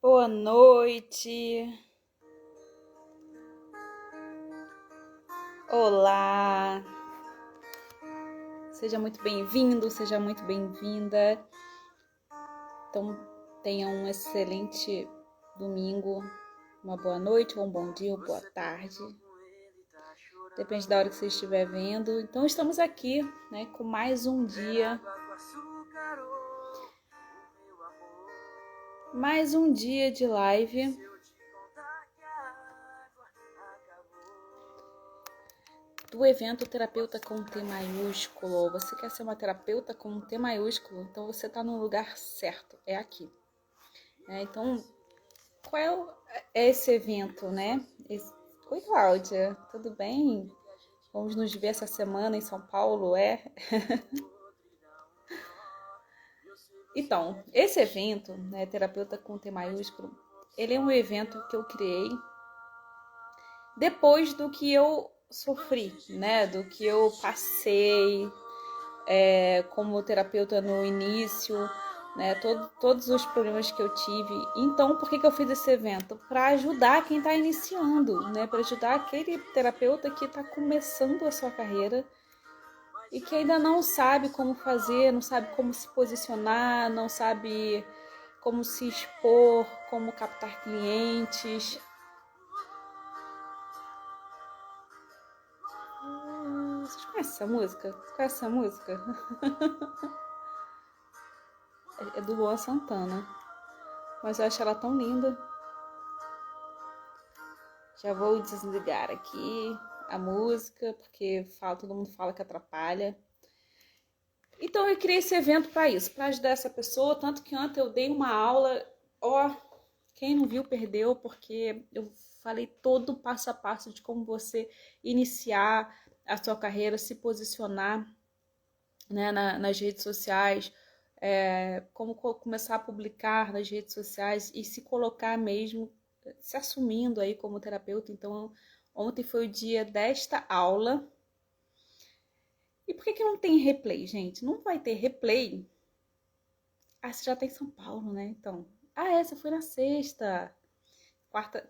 Boa noite. Olá. Seja muito bem-vindo, seja muito bem-vinda. Então, tenha um excelente domingo, uma boa noite, ou um bom dia, ou boa tarde. Depende da hora que você estiver vendo. Então, estamos aqui, né, com mais um dia. Mais um dia de live. Do evento Terapeuta com T maiúsculo. Você quer ser uma terapeuta com um T maiúsculo? Então você está no lugar certo, é aqui. Então, qual é esse evento, né? Oi, Cláudia, tudo bem? Vamos nos ver essa semana em São Paulo, é? Então, esse evento, né, Terapeuta com T maiúsculo, ele é um evento que eu criei depois do que eu sofri, né? Do que eu passei como terapeuta no início, né? Todos os problemas que eu tive. Então, por que eu fiz esse evento? Para ajudar quem está iniciando, né? Para ajudar aquele terapeuta que está começando a sua carreira e que ainda não sabe como fazer, não sabe como se posicionar, não sabe como se expor, como captar clientes. Vocês conhecem essa música? Conhece essa música? É do Luan Santana. Mas eu acho ela tão linda. Já vou desligar aqui a música, porque todo mundo fala que atrapalha. Então eu criei esse evento para isso, para ajudar essa pessoa. Tanto que ontem eu dei uma aula, quem não viu perdeu, porque eu falei todo o passo a passo de como você iniciar a sua carreira, se posicionar, né, nas redes sociais, como começar a publicar nas redes sociais e se colocar mesmo, se assumindo aí como terapeuta. Então, ontem foi o dia desta aula. E por que não tem replay, gente? Não vai ter replay. Você já tá em São Paulo, né? Então, essa foi na sexta.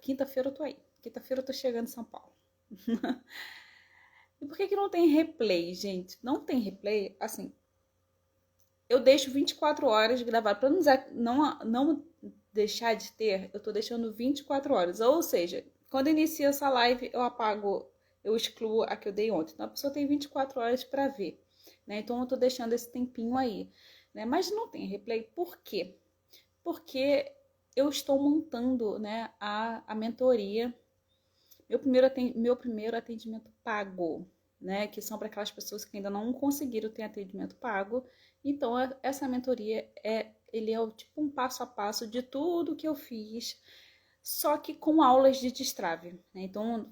Quinta-feira eu tô aí. Quinta-feira eu tô chegando em São Paulo. E por que não tem replay, gente? Não tem replay, assim, eu deixo 24 horas gravado. Para não deixar de ter, eu tô deixando 24 horas. Ou seja, quando inicia essa live, eu apago, eu excluo a que eu dei ontem. Então a pessoa tem 24 horas para ver, né? Então eu tô deixando esse tempinho aí, né? Mas não tem replay. Por quê? Porque eu estou montando, né, a mentoria. Meu primeiro atendimento pago, né? Que são para aquelas pessoas que ainda não conseguiram ter atendimento pago. Então, essa mentoria ele é tipo um passo a passo de tudo que eu fiz, só que com aulas de destrave, né? Então,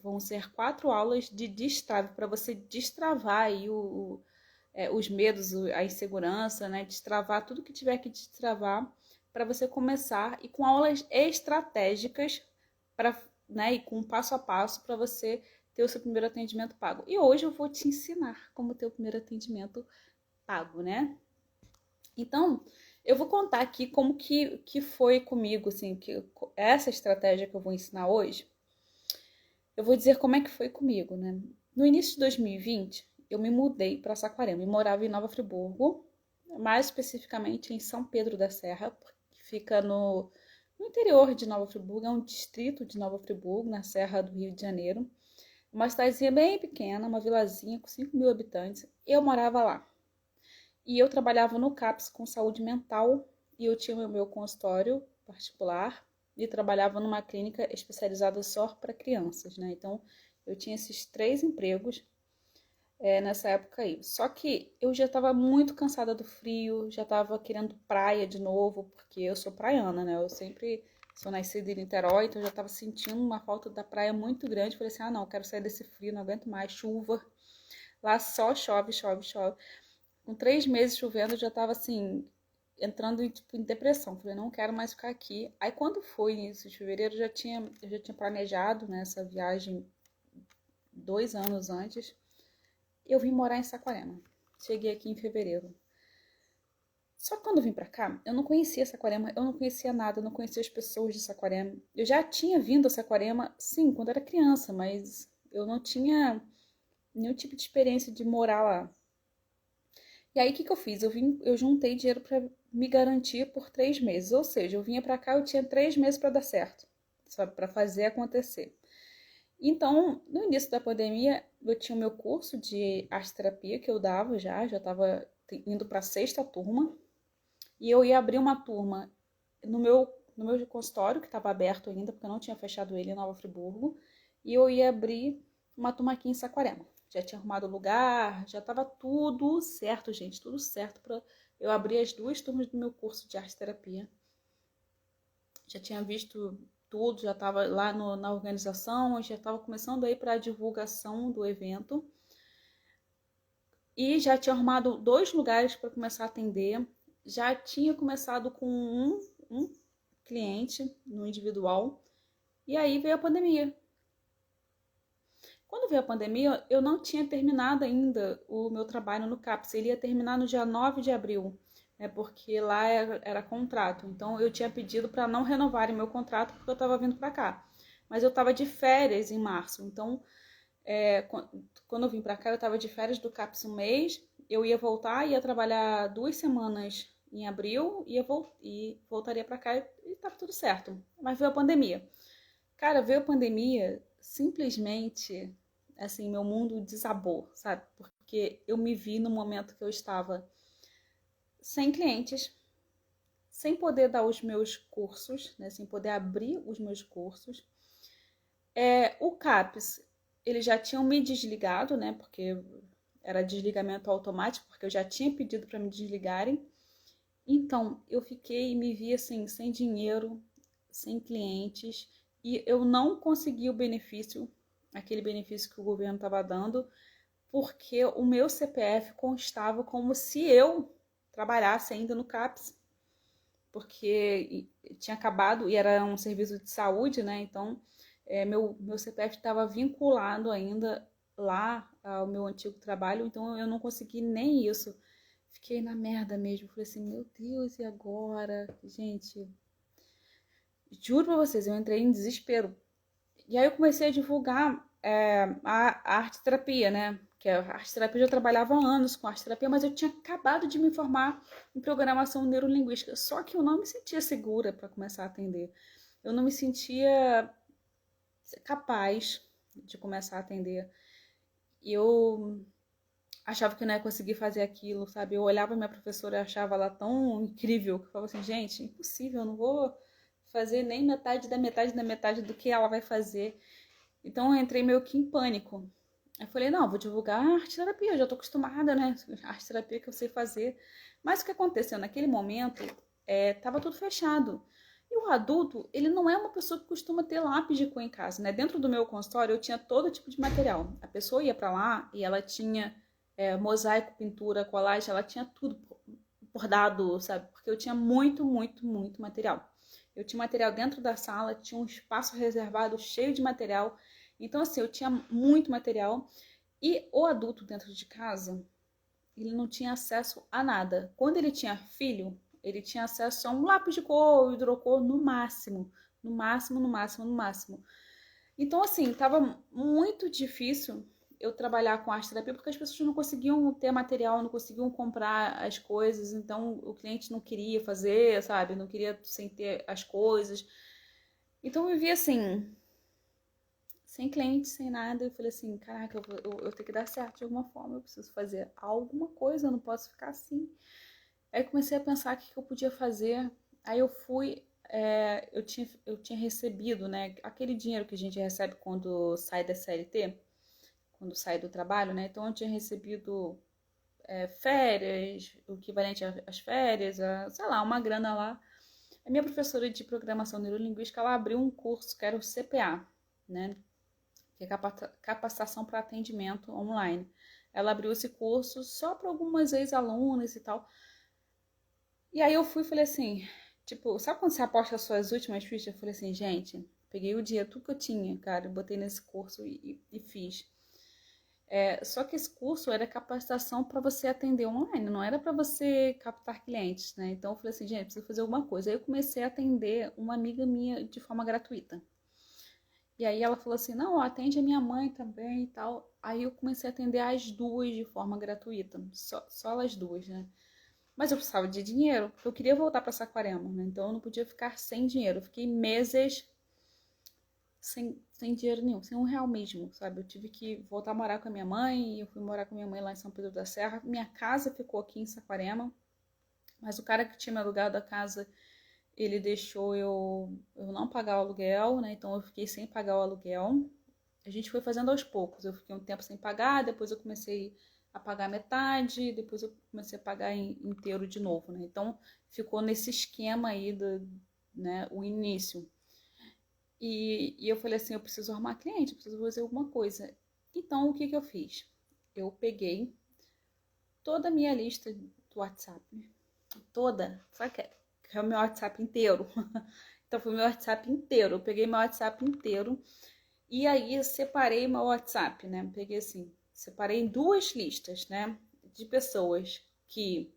vão ser 4 aulas de destrave para você destravar aí os medos, a insegurança, né? Destravar tudo que tiver que destravar para você começar, e com aulas estratégicas para, né, e com passo a passo para você ter o seu primeiro atendimento pago. E hoje eu vou te ensinar como ter o primeiro atendimento pago, né? Então, eu vou contar aqui como que foi comigo, assim, que essa estratégia que eu vou ensinar hoje, eu vou dizer como é que foi comigo, né? No início de 2020, eu me mudei para Saquarema e morava em Nova Friburgo, mais especificamente em São Pedro da Serra, que fica no interior de Nova Friburgo, é um distrito de Nova Friburgo, na Serra do Rio de Janeiro. Uma cidadezinha bem pequena, uma vilazinha com 5 mil habitantes. Eu morava lá. E eu trabalhava no CAPS com saúde mental, e eu tinha o meu consultório particular e trabalhava numa clínica especializada só para crianças, né? Então, eu tinha esses 3 empregos nessa época aí. Só que eu já estava muito cansada do frio, já estava querendo praia de novo, porque eu sou praiana, né? Eu sempre sou nascida em Niterói, então eu já estava sentindo uma falta da praia muito grande. Falei assim, não, quero sair desse frio, não aguento mais, chuva. Lá só chove, chove, chove. Com 3 meses chovendo, eu já estava assim, entrando em depressão. Falei, não quero mais ficar aqui. Aí quando foi início de fevereiro, eu já tinha planejado, né, essa viagem 2 anos antes. Eu vim morar em Saquarema. Cheguei aqui em fevereiro. Só que quando eu vim pra cá, eu não conhecia Saquarema, eu não conhecia nada, eu não conhecia as pessoas de Saquarema. Eu já tinha vindo a Saquarema, sim, quando era criança, mas eu não tinha nenhum tipo de experiência de morar lá. E aí, o que que eu fiz? Eu juntei dinheiro pra me garantir por 3 meses. Ou seja, eu vinha pra cá, eu tinha 3 meses pra dar certo, sabe, pra fazer acontecer. Então, no início da pandemia, eu tinha o meu curso de arte terapia que eu dava já estava indo para a sexta turma, e eu ia abrir uma turma no meu consultório, que estava aberto ainda, porque eu não tinha fechado ele em Nova Friburgo, e eu ia abrir uma turma aqui em Saquarema. Já tinha arrumado o lugar, já estava tudo certo, gente, tudo certo para eu abrir as 2 turmas do meu curso de arte terapia. Já tinha visto tudo, já estava lá na organização, já estava começando aí para a divulgação do evento. E já tinha arrumado 2 lugares para começar a atender. Já tinha começado com um cliente no individual. E aí veio a pandemia. Quando veio a pandemia, eu não tinha terminado ainda o meu trabalho no CAPS. Ele ia terminar no dia 9 de abril, né, porque lá era contrato. Então eu tinha pedido para não renovarem meu contrato porque eu estava vindo para cá. Mas eu estava de férias em março. Então, quando eu vim para cá, eu estava de férias do CAPS um mês. Eu ia voltar, ia trabalhar 2 semanas em abril e voltaria para cá e estava tudo certo. Mas veio a pandemia. Cara, veio a pandemia, simplesmente, assim, meu mundo desabou, sabe? Porque eu me vi no momento que eu estava sem clientes, sem poder dar os meus cursos, né? Sem poder abrir os meus cursos. O CAPES, eles já tinham me desligado, né? Porque era desligamento automático, porque eu já tinha pedido para me desligarem. Então, eu fiquei e me vi assim, sem dinheiro, sem clientes, e eu não consegui o benefício, aquele benefício que o governo estava dando, porque o meu CPF constava como se eu trabalhasse ainda no CAPS, porque tinha acabado e era um serviço de saúde, né? Então, meu CPF estava vinculado ainda lá ao meu antigo trabalho, então eu não consegui nem isso. Fiquei na merda mesmo. Falei assim, meu Deus, e agora? Gente, juro pra vocês, eu entrei em desespero. E aí eu comecei a divulgar a arte terapia, né? Que a arte terapia eu já trabalhava há anos com arte terapia, mas eu tinha acabado de me formar em programação neurolinguística. Só que eu não me sentia segura para começar a atender. Eu não me sentia capaz de começar a atender. Eu achava que não ia conseguir fazer aquilo, sabe? Eu olhava minha professora e achava ela tão incrível que eu falava assim, gente, impossível, eu não vou fazer nem metade da metade da metade do que ela vai fazer. Então eu entrei meio que em pânico. Eu falei, não, vou divulgar a arte terapia, eu já tô acostumada, né? A arte terapia que eu sei fazer. Mas o que aconteceu naquele momento, tava tudo fechado. E o adulto, ele não é uma pessoa que costuma ter lápis de cor em casa, né? Dentro do meu consultório eu tinha todo tipo de material. A pessoa ia para lá e ela tinha mosaico, pintura, colagem, ela tinha tudo bordado, sabe? Porque eu tinha muito, muito, muito material. Eu tinha material dentro da sala, tinha um espaço reservado cheio de material. Então, assim, eu tinha muito material. E o adulto dentro de casa, ele não tinha acesso a nada. Quando ele tinha filho, ele tinha acesso a um lápis de cor, hidrocor, no máximo. No máximo, no máximo, no máximo. Então, assim, tava muito difícil eu trabalhar com arte terapia porque as pessoas não conseguiam ter material, não conseguiam comprar as coisas, então o cliente não queria fazer, sabe? Não queria sem ter as coisas. Então eu vivia assim, sem cliente, sem nada. Eu falei assim, caraca, eu tenho que dar certo de alguma forma, eu preciso fazer alguma coisa, eu não posso ficar assim. Aí comecei a pensar o que eu podia fazer. Aí eu fui, eu tinha recebido, né, aquele dinheiro que a gente recebe quando sai da CLT, quando sai do trabalho, né? Então eu tinha recebido férias, o equivalente às férias, sei lá, uma grana lá. A minha professora de programação neurolinguística, ela abriu um curso que era o CPA, né? Que é capacitação para atendimento online. Ela abriu esse curso só para algumas ex-alunas e tal. E aí eu fui e falei assim, tipo, sabe quando você aposta as suas últimas fichas? Eu falei assim, gente, peguei o dinheiro, tudo que eu tinha, cara, eu botei nesse curso e fiz. Só que esse curso era capacitação para você atender online, não era para você captar clientes, né? Então eu falei assim, gente, preciso fazer alguma coisa. Aí eu comecei a atender uma amiga minha de forma gratuita. E aí ela falou assim, não, atende a minha mãe também e tal. Aí eu comecei a atender as duas de forma gratuita, só elas duas, né? Mas eu precisava de dinheiro, porque eu queria voltar para Saquarema, né? Então eu não podia ficar sem dinheiro. Eu fiquei meses sem dinheiro nenhum, sem R$ 1 mesmo, sabe? Eu tive que voltar a morar com a minha mãe, e eu fui morar com a minha mãe lá em São Pedro da Serra. Minha casa ficou aqui em Saquarema, mas o cara que tinha me alugado a casa, ele deixou eu não pagar o aluguel, né? Então eu fiquei sem pagar o aluguel. A gente foi fazendo aos poucos. Eu fiquei um tempo sem pagar, depois eu comecei a pagar metade, depois eu comecei a pagar inteiro de novo, né? Então ficou nesse esquema aí né, o início. E eu falei assim, eu preciso arrumar cliente, eu preciso fazer alguma coisa. Então o que eu fiz? Eu peguei toda a minha lista do WhatsApp, toda, sabe que é o meu WhatsApp inteiro. Então foi o meu WhatsApp inteiro. Eu peguei meu WhatsApp inteiro e aí eu separei meu WhatsApp, né? Peguei assim, separei em duas listas, né? De pessoas que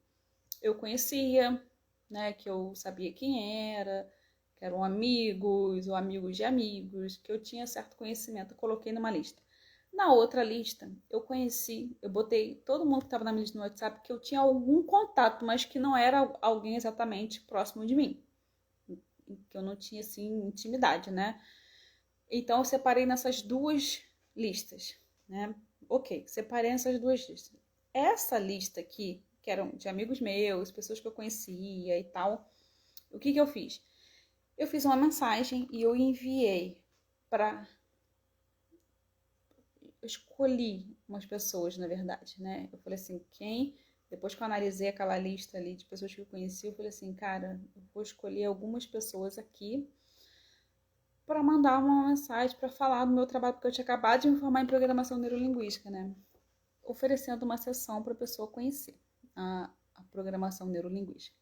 eu conhecia, né? Que eu sabia quem era, que eram amigos ou amigos de amigos, que eu tinha certo conhecimento. Eu coloquei numa lista. Na outra lista, eu botei todo mundo que estava na minha lista no WhatsApp que eu tinha algum contato, mas que não era alguém exatamente próximo de mim. Que eu não tinha, assim, intimidade, né? Então, eu separei nessas duas listas, né? Ok, separei nessas duas listas. Essa lista aqui, que eram de amigos meus, pessoas que eu conhecia e tal, o que eu fiz? Eu fiz uma mensagem e eu enviei para... Eu escolhi umas pessoas, na verdade, né? Eu falei assim, depois que eu analisei aquela lista ali de pessoas que eu conheci, eu falei assim, cara, eu vou escolher algumas pessoas aqui para mandar uma mensagem para falar do meu trabalho, porque eu tinha acabado de me formar em programação neurolinguística, né? Oferecendo uma sessão para a pessoa conhecer a programação neurolinguística.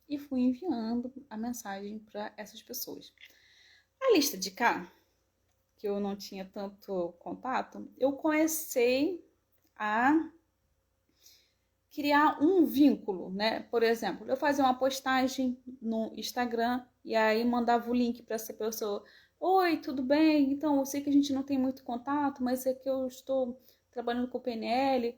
E fui enviando a mensagem para essas pessoas. A lista de cá, que eu não tinha tanto contato, eu comecei a criar um vínculo, né? Por exemplo, eu fazia uma postagem no Instagram e aí mandava o link para essa pessoa. Oi, tudo bem? Então, eu sei que a gente não tem muito contato, mas é que eu estou trabalhando com o PNL.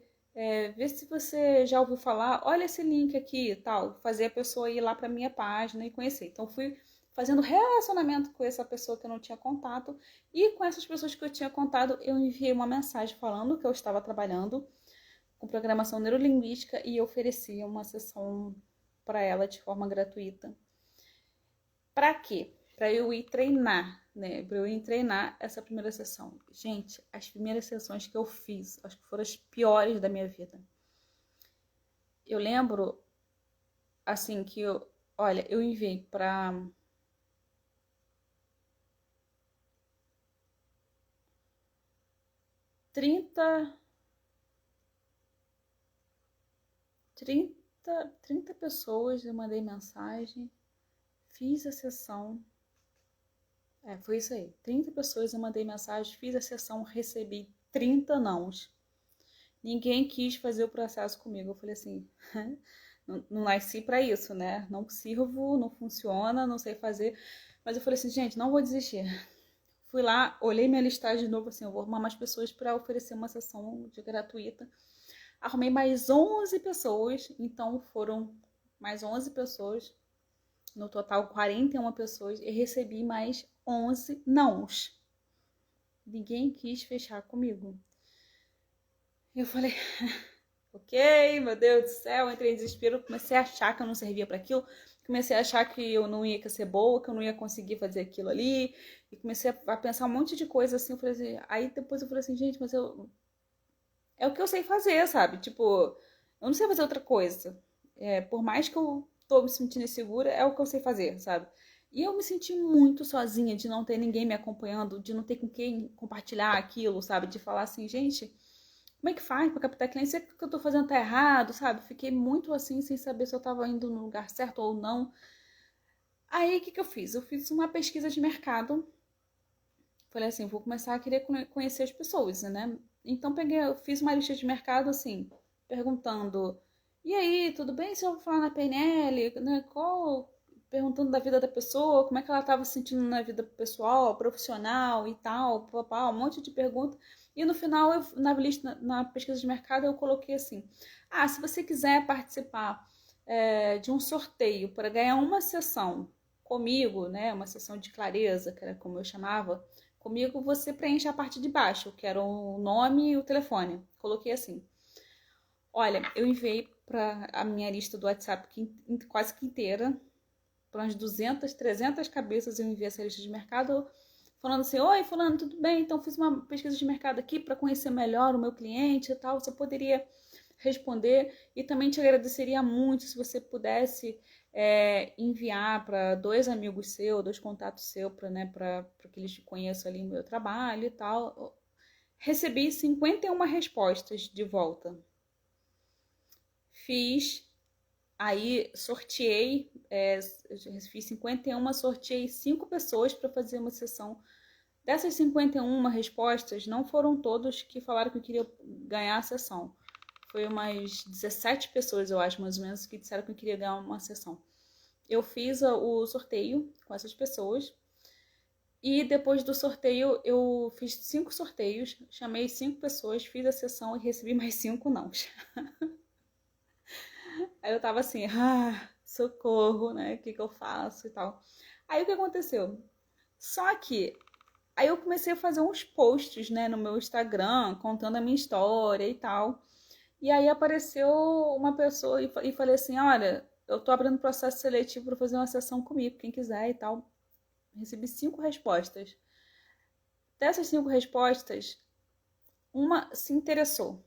Vê se você já ouviu falar. Olha esse link aqui e tal. Fazer a pessoa ir lá para minha página e conhecer. Então, fui fazendo relacionamento com essa pessoa que eu não tinha contato. E com essas pessoas que eu tinha contato, eu enviei uma mensagem falando que eu estava trabalhando com programação neurolinguística e oferecia uma sessão para ela de forma gratuita. Para quê? Para eu ir treinar, né? Para eu ir treinar essa primeira sessão. Gente, as primeiras sessões que eu fiz, acho que foram as piores da minha vida. Eu lembro, assim, que eu enviei para 30 pessoas, eu mandei mensagem, fiz a sessão. Foi isso aí. 30 pessoas eu mandei mensagem, fiz a sessão, recebi 30 nãos. Ninguém quis fazer o processo comigo. Eu falei assim, não nasci para isso, né? Não sirvo, não funciona, não sei fazer. Mas eu falei assim, gente, não vou desistir. Fui lá, olhei minha listagem de novo, assim, eu vou arrumar mais pessoas para oferecer uma sessão de gratuita. Arrumei mais 11 pessoas, então foram mais 11 pessoas, no total 41 pessoas, e recebi mais 11 nãos. Ninguém quis fechar comigo. Eu falei, ok, meu Deus do céu, entrei em desespero, comecei a achar que eu não servia para aquilo, comecei a achar que eu não ia ser boa, que eu não ia conseguir fazer aquilo ali, e comecei a pensar um monte de coisa assim, eu falei assim, aí depois eu falei assim, gente, mas é o que eu sei fazer, sabe? Tipo, eu não sei fazer outra coisa. Por mais que eu tô me sentindo insegura, é o que eu sei fazer, sabe? E eu me senti muito sozinha de não ter ninguém me acompanhando, de não ter com quem compartilhar aquilo, sabe? De falar assim, gente, como é que faz pra captar cliente? Será que o que eu tô fazendo tá errado, sabe? Fiquei muito assim, sem saber se eu tava indo no lugar certo ou não. Aí, o que eu fiz? Eu fiz uma pesquisa de mercado. Falei assim, vou começar a querer conhecer as pessoas, né? Então eu fiz uma lista de mercado assim, perguntando: e aí, tudo bem se eu vou falar na PNL? Né? Perguntando da vida da pessoa, como é que ela estava se sentindo na vida pessoal, profissional e tal, papá, um monte de perguntas. E no final, na lista, na pesquisa de mercado, eu coloquei assim: ah, se você quiser participar de um sorteio para ganhar uma sessão comigo, né, uma sessão de clareza, que era como eu chamava, comigo você preenche a parte de baixo, que era o nome e o telefone. Coloquei assim. Olha, eu enviei para a minha lista do WhatsApp quase que inteira, para umas 200, 300 cabeças eu enviei essa lista de mercado, falando assim: oi, fulano, tudo bem? Então fiz uma pesquisa de mercado aqui para conhecer melhor o meu cliente e tal. Você poderia responder, e também te agradeceria muito se você pudesse enviar para 2 amigos seus, 2 contatos seus, para que eles conheçam ali o meu trabalho e tal. Recebi 51 respostas de volta. Fiz, aí sorteei, fiz 51, sorteei 5 pessoas para fazer uma sessão. Dessas 51 respostas, não foram todos que falaram que queriam ganhar a sessão. Foi umas 17 pessoas, eu acho, mais ou menos, que disseram que eu queria ganhar uma sessão. Eu fiz o sorteio com essas pessoas. E depois do sorteio, eu fiz 5 sorteios, chamei 5 pessoas, fiz a sessão e recebi mais 5 não. Aí eu tava assim, socorro, né? O que eu faço e tal. Aí o que aconteceu? Só que aí eu comecei a fazer uns posts, né, no meu Instagram, contando a minha história e tal. E aí apareceu uma pessoa e falei assim: olha, eu tô abrindo processo seletivo para fazer uma sessão comigo, quem quiser e tal. Recebi 5 respostas. Dessas 5 respostas, uma se interessou,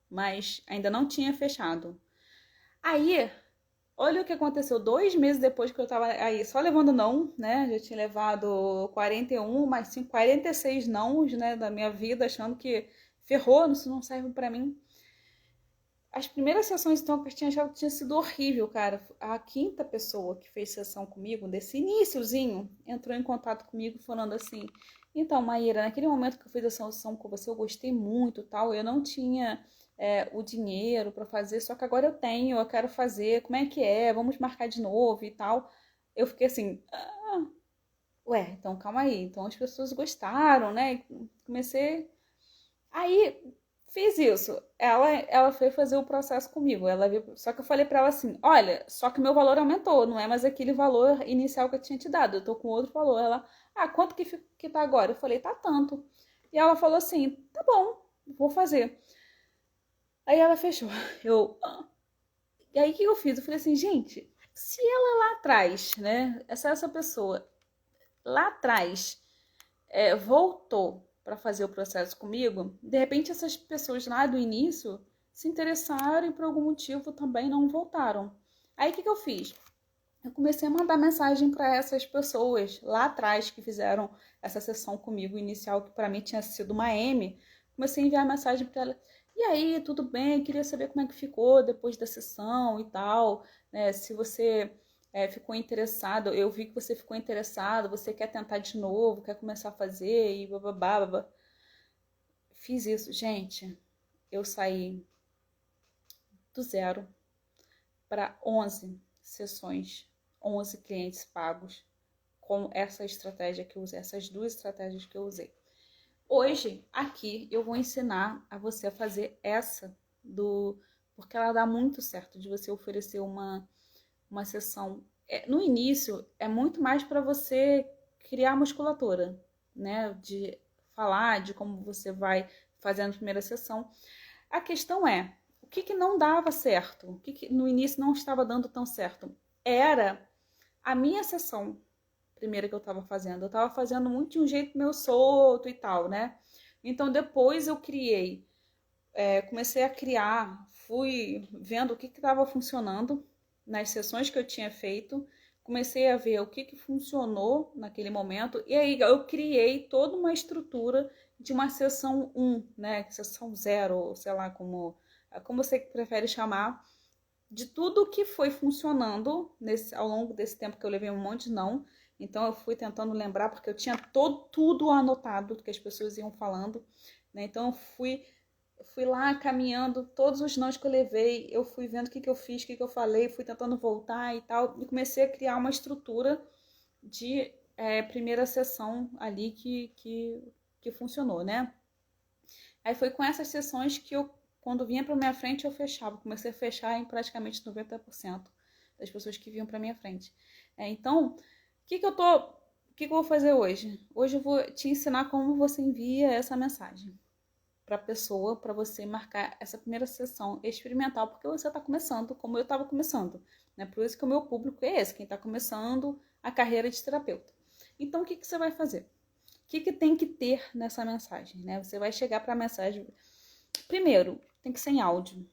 mas ainda não tinha fechado. Aí, olha o que aconteceu 2 meses depois que eu tava aí só levando não, né? Já tinha levado 41, mais 5, 46 nãos, né, da minha vida, achando que ferrou, isso não serve para mim. As primeiras sessões, então, que eu tinha achado que tinha sido horrível, cara. A quinta pessoa que fez sessão comigo, desse iniciozinho, entrou em contato comigo falando assim: então, Maíra, naquele momento que eu fiz a sessão com você, eu gostei muito, tal. Eu não tinha o dinheiro para fazer, só que agora eu tenho, eu quero fazer. Como é que é? Vamos marcar de novo e tal. Eu fiquei assim: ué, então calma aí. Então as pessoas gostaram, né? Comecei. Aí fiz isso. Ela foi fazer o processo comigo. Só que eu falei pra ela assim: olha, só que meu valor aumentou, não é mais aquele valor inicial que eu tinha te dado, eu tô com outro valor. Ela: quanto que tá agora? Eu falei: tá tanto. E ela falou assim: tá bom, vou fazer. Aí ela fechou. Eu. E aí o que eu fiz? Eu falei assim: gente, se ela lá atrás, né? Essa pessoa lá atrás voltou para fazer o processo comigo, de repente essas pessoas lá do início se interessaram e por algum motivo também não voltaram. Aí o que eu fiz? Eu comecei a mandar mensagem para essas pessoas lá atrás que fizeram essa sessão comigo inicial, que para mim tinha sido uma M. Comecei a enviar mensagem para ela: e aí, tudo bem? Queria saber como é que ficou depois da sessão e tal, né? Se você ficou interessado, eu vi que você ficou interessado, você quer tentar de novo, quer começar a fazer e bababá. Fiz isso, gente. Eu saí do 0 para 11 sessões, 11 clientes pagos com essa estratégia que eu usei, essas 2 estratégias que eu usei. Hoje, aqui, eu vou ensinar a você a fazer essa porque ela dá muito certo de você oferecer uma sessão. No início, é muito mais para você criar musculatura, né? De falar de como você vai fazendo a primeira sessão. A questão é, o que não dava certo? O que no início não estava dando tão certo? Era a minha sessão primeira que eu estava fazendo. Eu estava fazendo muito de um jeito meio solto e tal, né? Então depois eu comecei a criar, fui vendo o que estava funcionando nas sessões que eu tinha feito, comecei a ver o que funcionou naquele momento, e aí eu criei toda uma estrutura de uma sessão 1, né? Sessão 0, sei lá como você prefere chamar, de tudo que foi funcionando ao longo desse tempo que eu levei um monte de não. Então eu fui tentando lembrar, porque eu tinha tudo anotado que as pessoas iam falando. né? Então, fui lá caminhando, todos os nãos que eu levei, eu fui vendo o que eu fiz, o que eu falei, fui tentando voltar e tal, e comecei a criar uma estrutura de primeira sessão ali que funcionou, né? Aí foi com essas sessões que eu, quando vinha para minha frente, eu fechava. Comecei a fechar em praticamente 90% das pessoas que vinham para minha frente. Então, o que eu vou fazer hoje? Hoje eu vou te ensinar como você envia essa mensagem para a pessoa, para você marcar essa primeira sessão experimental, porque você está começando, como eu estava começando, né? Por isso que o meu público é esse, quem está começando a carreira de terapeuta. Então, o que você vai fazer? O que tem que ter nessa mensagem, né? Você vai chegar para a mensagem. Primeiro, tem que ser em áudio.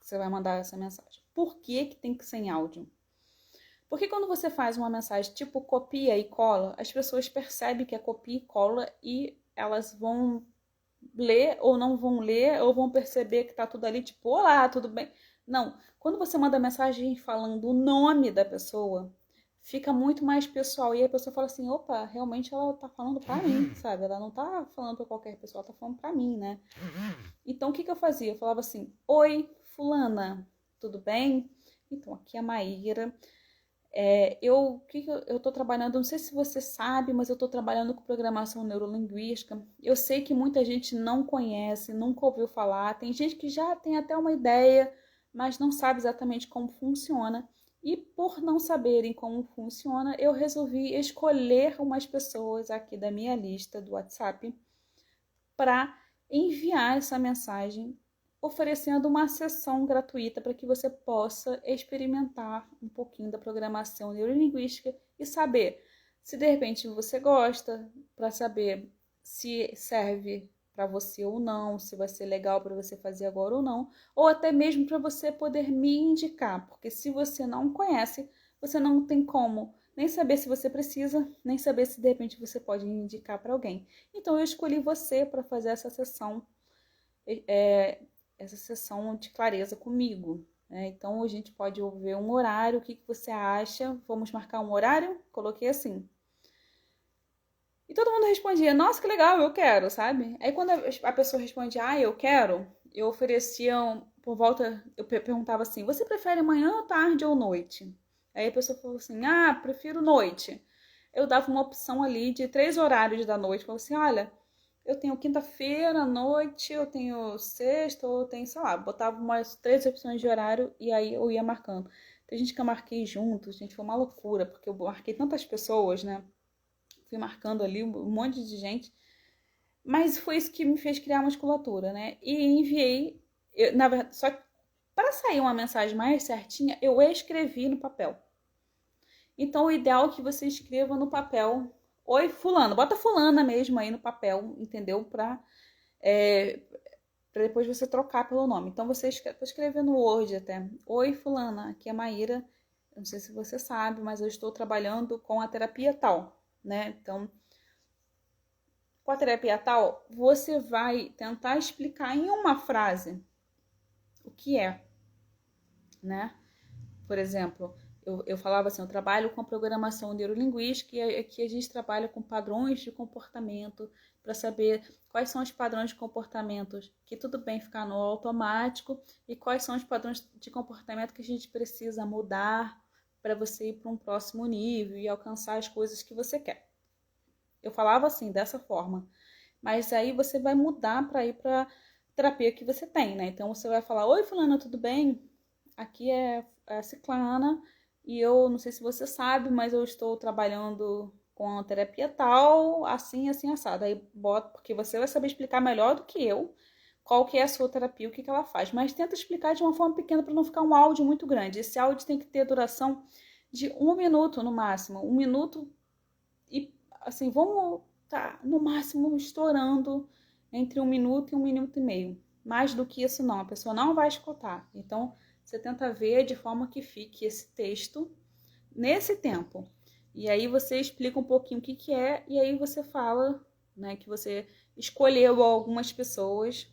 Você vai mandar essa mensagem. Por que tem que ser em áudio? Porque quando você faz uma mensagem tipo copia e cola, as pessoas percebem que é copia e cola e elas vão ler ou não vão ler, ou vão perceber que tá tudo ali, tipo, olá, tudo bem? Não. Quando você manda mensagem falando o nome da pessoa, fica muito mais pessoal. E aí a pessoa fala assim, opa, realmente ela tá falando pra mim, sabe? Ela não tá falando pra qualquer pessoa, ela tá falando pra mim, né? Então, o que eu fazia? Eu falava assim, oi, fulana, tudo bem? Então, aqui é a Maíra. Eu tô trabalhando, não sei se você sabe, mas eu tô trabalhando com programação neurolinguística. Eu sei que muita gente não conhece, nunca ouviu falar. Tem gente que já tem até uma ideia, mas não sabe exatamente como funciona. E por não saberem como funciona, eu resolvi escolher umas pessoas aqui da minha lista do WhatsApp para enviar essa mensagem oferecendo uma sessão gratuita para que você possa experimentar um pouquinho da programação neurolinguística e saber se de repente você gosta, para saber se serve para você ou não, se vai ser legal para você fazer agora ou até mesmo para você poder me indicar, porque se você não conhece, você não tem como nem saber se você precisa, nem saber se de repente você pode indicar para alguém. Então eu escolhi você para fazer essa sessão de clareza comigo. Né? Então a gente pode ver um horário, o que você acha? Vamos marcar um horário? Coloquei assim. E todo mundo respondia, nossa, que legal, eu quero, sabe? Aí quando a pessoa respondia, eu quero, eu oferecia por volta, eu perguntava assim, você prefere manhã, tarde ou noite? Aí a pessoa falou assim, prefiro noite. Eu dava uma opção ali de 3 horários da noite, falava assim, olha, eu tenho quinta-feira à noite, eu tenho sexta, ou eu tenho, sei lá, botava umas 3 opções de horário e aí eu ia marcando. Tem gente que eu marquei junto, gente, foi uma loucura, porque eu marquei tantas pessoas, né? Fui marcando ali um monte de gente. Mas foi isso que me fez criar a musculatura, né? E enviei, na verdade, só que para sair uma mensagem mais certinha, eu escrevi no papel. Então, o ideal é que você escreva no papel. Oi, fulano. Bota fulana mesmo aí no papel, entendeu? Pra depois você trocar pelo nome. Então, você escrever no Word até. Oi, fulana. Aqui é a Maíra. Eu não sei se você sabe, mas eu estou trabalhando com a terapia tal, né? Então, com a terapia tal, você vai tentar explicar em uma frase o que é, né? Por exemplo, eu falava assim, eu trabalho com a programação neurolinguística e aqui a gente trabalha com padrões de comportamento para saber quais são os padrões de comportamentos que tudo bem ficar no automático e quais são os padrões de comportamento que a gente precisa mudar para você ir para um próximo nível e alcançar as coisas que você quer. Eu falava assim, dessa forma. Mas aí você vai mudar para ir para terapia que você tem, né? Então você vai falar, oi fulana, tudo bem? Aqui é a Ciclana e eu não sei se você sabe, mas eu estou trabalhando com a terapia tal, assim, assim, assado. Aí bota, porque você vai saber explicar melhor do que eu qual que é a sua terapia, o que ela faz. Mas tenta explicar de uma forma pequena para não ficar um áudio muito grande. Esse áudio tem que ter duração de 1 minuto no máximo. 1 minuto e, assim, vamos tá no máximo estourando entre 1 minuto e 1 minuto e meio. Mais do que isso não, a pessoa não vai escutar. Então, você tenta ver de forma que fique esse texto nesse tempo. E aí você explica um pouquinho o que é, e aí você fala, né, que você escolheu algumas pessoas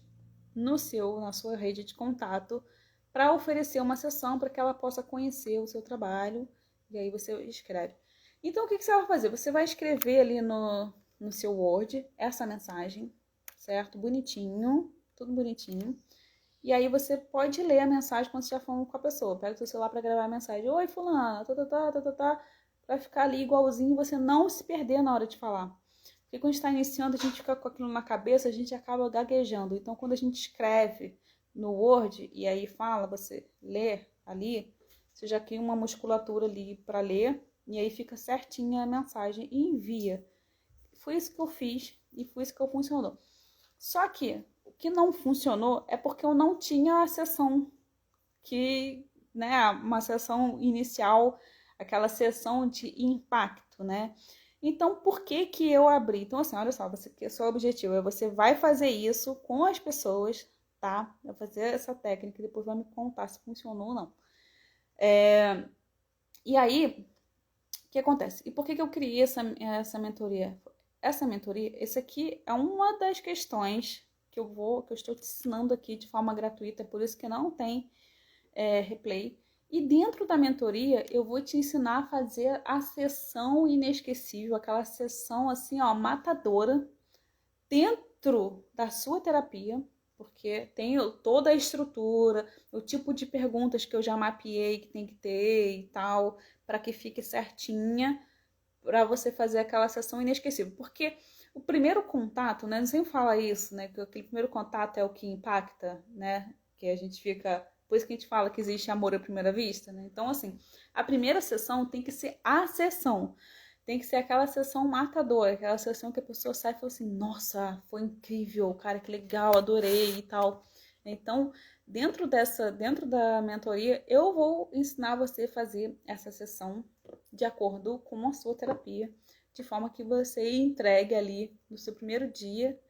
na sua rede de contato para oferecer uma sessão para que ela possa conhecer o seu trabalho, e aí você escreve. Então, o que você vai fazer? Você vai escrever ali no seu Word essa mensagem, certo? Bonitinho, tudo bonitinho. E aí você pode ler a mensagem quando você já falando com a pessoa. Pega o seu celular para gravar a mensagem. Oi, fulana, pra ficar ali igualzinho, você não se perder na hora de falar. Porque quando a gente está iniciando, a gente fica com aquilo na cabeça, a gente acaba gaguejando. Então, quando a gente escreve no Word e aí fala, você lê ali, você já cria uma musculatura ali para ler e aí fica certinha a mensagem e envia. Foi isso que eu fiz e foi isso que funcionou. Só que o que não funcionou é porque eu não tinha a sessão que, né, uma sessão inicial, aquela sessão de impacto, né? Então, por que que eu abri? Então, assim, olha só, você que é seu objetivo, você vai fazer isso com as pessoas, tá? Vai fazer essa técnica e depois vai me contar se funcionou ou não. E aí, o que acontece? E por que que eu criei essa mentoria? Essa mentoria, esse aqui é uma das questões que eu estou te ensinando aqui de forma gratuita, por isso que não tem replay. E dentro da mentoria, eu vou te ensinar a fazer a sessão inesquecível, aquela sessão assim, ó, matadora, dentro da sua terapia, porque tem toda a estrutura, o tipo de perguntas que eu já mapeei que tem que ter e tal, para que fique certinha, para você fazer aquela sessão inesquecível. Porque o primeiro contato, né, não sempre fala isso, né, que aquele primeiro contato é o que impacta, né, que a gente fica... Por isso que a gente fala que existe amor à primeira vista, né? Então, assim, a primeira sessão tem que ser a sessão. Tem que ser aquela sessão matadora, aquela sessão que a pessoa sai e fala assim, nossa, foi incrível, cara, que legal, adorei e tal. Então, dentro da mentoria, eu vou ensinar você a fazer essa sessão de acordo com a sua terapia, de forma que você entregue ali no seu primeiro dia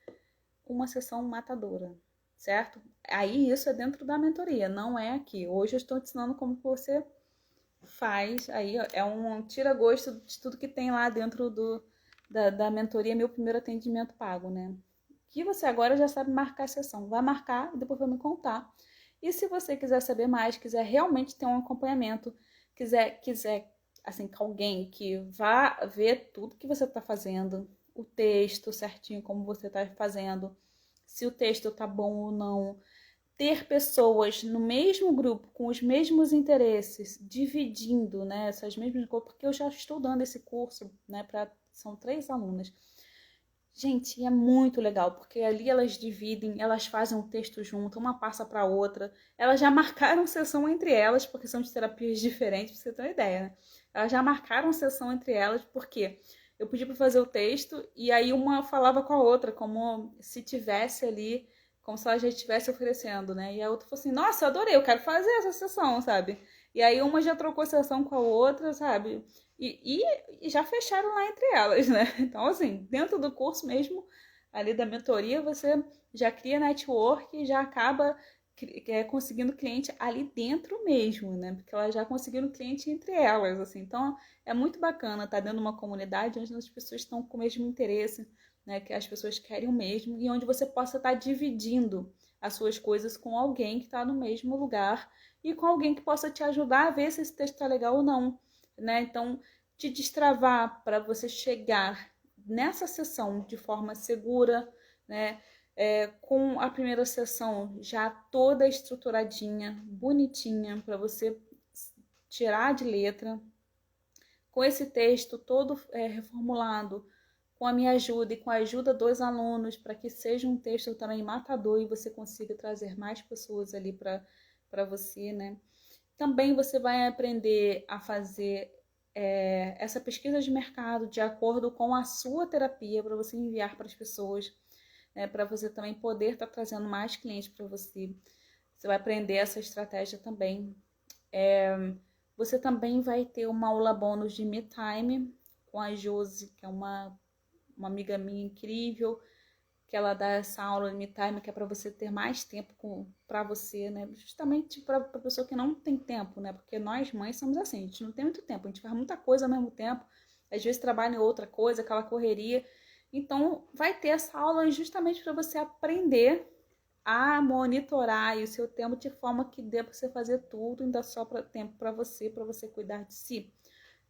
uma sessão matadora, certo? Aí isso é dentro da mentoria, não é aqui. Hoje eu estou te ensinando como você faz, aí é um tira-gosto de tudo que tem lá dentro da mentoria, meu primeiro atendimento pago, né? Que você agora já sabe marcar a sessão. Vai marcar e depois vai me contar. E se você quiser saber mais, quiser realmente ter um acompanhamento, quiser assim, com alguém que vá ver tudo que você está fazendo, o texto certinho, como você está fazendo, se o texto tá bom ou não, ter pessoas no mesmo grupo, com os mesmos interesses, dividindo, né, essas mesmas coisas, porque eu já estou dando esse curso, né, são 3 alunas. Gente, é muito legal, porque ali elas dividem, elas fazem um texto junto, uma passa para outra. Elas já marcaram sessão entre elas, porque são de terapias diferentes, pra você ter uma ideia, né? Elas já marcaram sessão entre elas, porque eu pedi para fazer o texto e aí uma falava com a outra, como se tivesse ali, como se ela já estivesse oferecendo, né? E a outra falou assim: nossa, eu adorei, eu quero fazer essa sessão, sabe? E aí uma já trocou sessão com a outra, sabe? E já fecharam lá entre elas, né? Então, assim, dentro do curso mesmo, ali da mentoria, você já cria network e já acaba conseguindo cliente ali dentro mesmo, né? Porque elas já conseguiram cliente entre elas, assim. Então, é muito bacana estar dentro de uma comunidade onde as pessoas estão com o mesmo interesse, né? Que as pessoas querem o mesmo e onde você possa estar dividindo as suas coisas com alguém que está no mesmo lugar e com alguém que possa te ajudar a ver se esse texto está legal ou não, né? Então, te destravar para você chegar nessa sessão de forma segura, né? Com a primeira sessão já toda estruturadinha, bonitinha, para você tirar de letra, com esse texto todo reformulado, com a minha ajuda e com a ajuda dos alunos, para que seja um texto também matador e você consiga trazer mais pessoas ali para você, né? Também você vai aprender a fazer essa pesquisa de mercado de acordo com a sua terapia para você enviar para as pessoas, né, para você também poder estar trazendo mais clientes para você. Você vai aprender essa estratégia também. Você também vai ter uma aula bônus de Me Time com a Josi, que é uma amiga minha incrível, que ela dá essa aula de Me Time, que é para você ter mais tempo para você, né? Justamente para a pessoa que não tem tempo, né? Porque nós mães somos assim, a gente não tem muito tempo, a gente faz muita coisa ao mesmo tempo, às vezes trabalha em outra coisa, aquela correria. Então, vai ter essa aula justamente para você aprender a monitorar o seu tempo de forma que dê para você fazer tudo, ainda sobra tempo para você cuidar de si.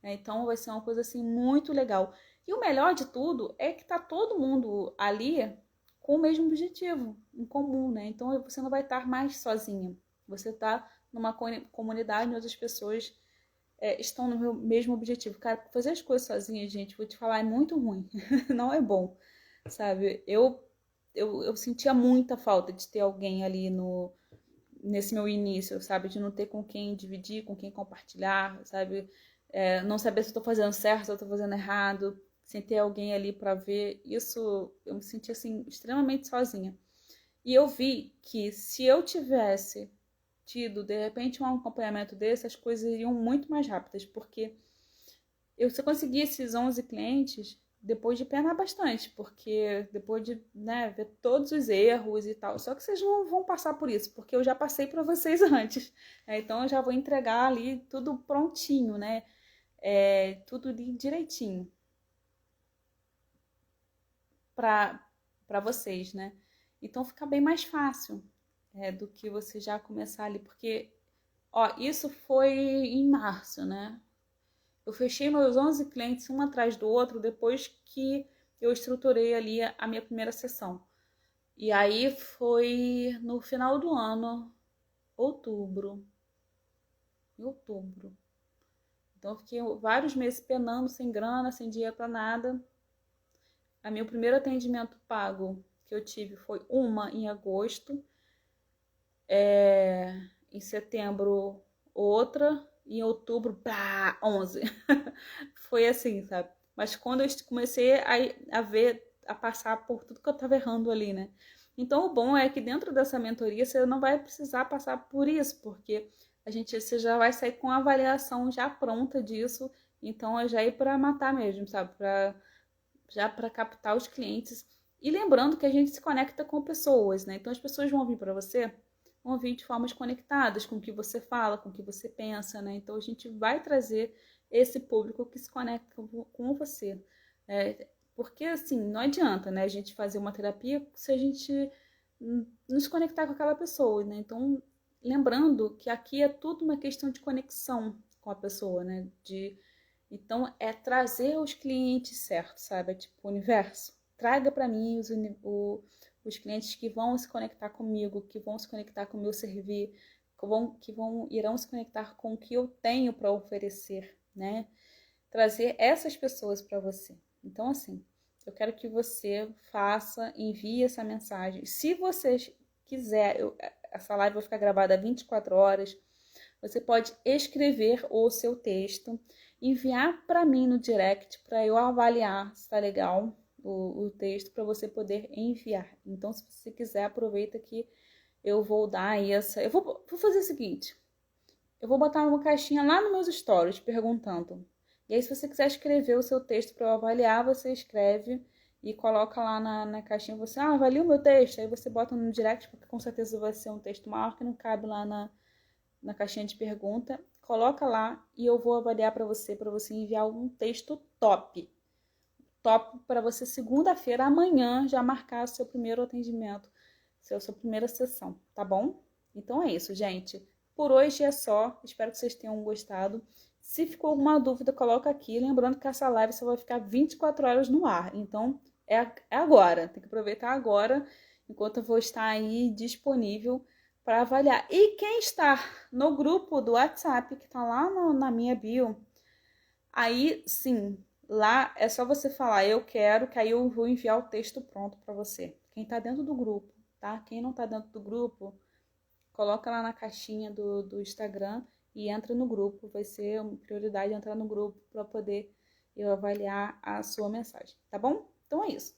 Então, vai ser uma coisa assim muito legal. E o melhor de tudo é que tá todo mundo ali com o mesmo objetivo em comum, né? Então você não vai estar mais sozinha. Você está numa comunidade onde as pessoas estão no mesmo objetivo. Cara, fazer as coisas sozinha, gente, vou te falar, é muito ruim. Não é bom, sabe? Eu sentia muita falta de ter alguém ali nesse meu início, sabe? De não ter com quem dividir, com quem compartilhar, sabe? Não saber se eu tô fazendo certo, se eu tô fazendo errado, sem ter alguém ali para ver. Isso, eu me senti, assim, extremamente sozinha. E eu vi que se eu tivesse tido, de repente, um acompanhamento desse, as coisas iriam muito mais rápidas, porque eu só consegui esses 11 clientes depois de penar bastante, porque depois de, né, ver todos os erros e tal. Só que vocês não vão passar por isso, porque eu já passei para vocês antes. Então eu já vou entregar ali tudo prontinho, né? Tudo ali direitinho para vocês, né? Então fica bem mais fácil do que você já começar ali, porque, ó, isso foi em março, né? Eu fechei meus 11 clientes um atrás do outro depois que eu estruturei ali a minha primeira sessão. E aí foi no final do ano, outubro. Em outubro. Então eu fiquei vários meses penando, sem grana, sem dinheiro para nada. A meu primeiro atendimento pago que eu tive foi uma em agosto. Em setembro, outra. Em outubro, pá, 11. Foi assim, sabe? Mas quando eu comecei a ver, a passar por tudo que eu tava errando ali, né? Então, o bom é que dentro dessa mentoria você não vai precisar passar por isso, porque você já vai sair com a avaliação já pronta disso. Então, é já ir para matar mesmo, sabe? Já para captar os clientes. E lembrando que a gente se conecta com pessoas, né? Então, as pessoas vão vir para você, vão vir de formas conectadas com o que você fala, com o que você pensa, né? Então, a gente vai trazer esse público que se conecta com você. Porque, assim, não adianta, né, a gente fazer uma terapia se a gente não se conectar com aquela pessoa, né? Então, lembrando que aqui é tudo uma questão de conexão com a pessoa, né? Então, é trazer os clientes certos, sabe? É tipo, o universo, traga para mim os clientes que vão se conectar comigo, que vão se conectar com o meu servir, irão se conectar com o que eu tenho para oferecer, né? Trazer essas pessoas para você. Então, assim, eu quero que você envie essa mensagem. Se você quiser, essa live vai ficar gravada 24 horas, você pode escrever o seu texto, enviar para mim no direct para eu avaliar se está legal o texto para você poder enviar. Então, se você quiser, aproveita que eu vou dar aí essa... Eu vou fazer o seguinte, eu vou botar uma caixinha lá nos meus stories perguntando. E aí, se você quiser escrever o seu texto para eu avaliar, você escreve e coloca lá na caixinha, você, avalia o meu texto, aí você bota no direct, porque com certeza vai ser um texto maior que não cabe lá na caixinha de pergunta, coloca lá e eu vou avaliar para você enviar um texto top para você segunda-feira, amanhã, já marcar seu primeiro atendimento, sua primeira sessão, tá bom? Então é isso, gente. Por hoje é só, espero que vocês tenham gostado. Se ficou alguma dúvida, coloca aqui. Lembrando que essa live só vai ficar 24 horas no ar, então é agora, tem que aproveitar agora, enquanto eu vou estar aí disponível para avaliar. E quem está no grupo do WhatsApp, que está lá na minha bio, aí sim, lá é só você falar, eu quero, que aí eu vou enviar o texto pronto para você. Quem está dentro do grupo, tá? Quem não está dentro do grupo, coloca lá na caixinha do Instagram e entra no grupo. Vai ser uma prioridade entrar no grupo para poder eu avaliar a sua mensagem, tá bom? Então é isso.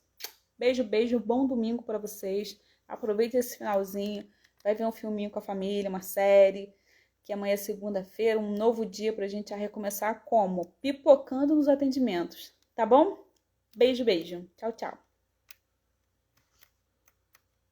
Beijo, beijo, bom domingo para vocês. Aproveite esse finalzinho. Vai ver um filminho com a família, uma série, que amanhã é segunda-feira, um novo dia pra gente já recomeçar como? Pipocando nos atendimentos, tá bom? Beijo, beijo. Tchau, tchau.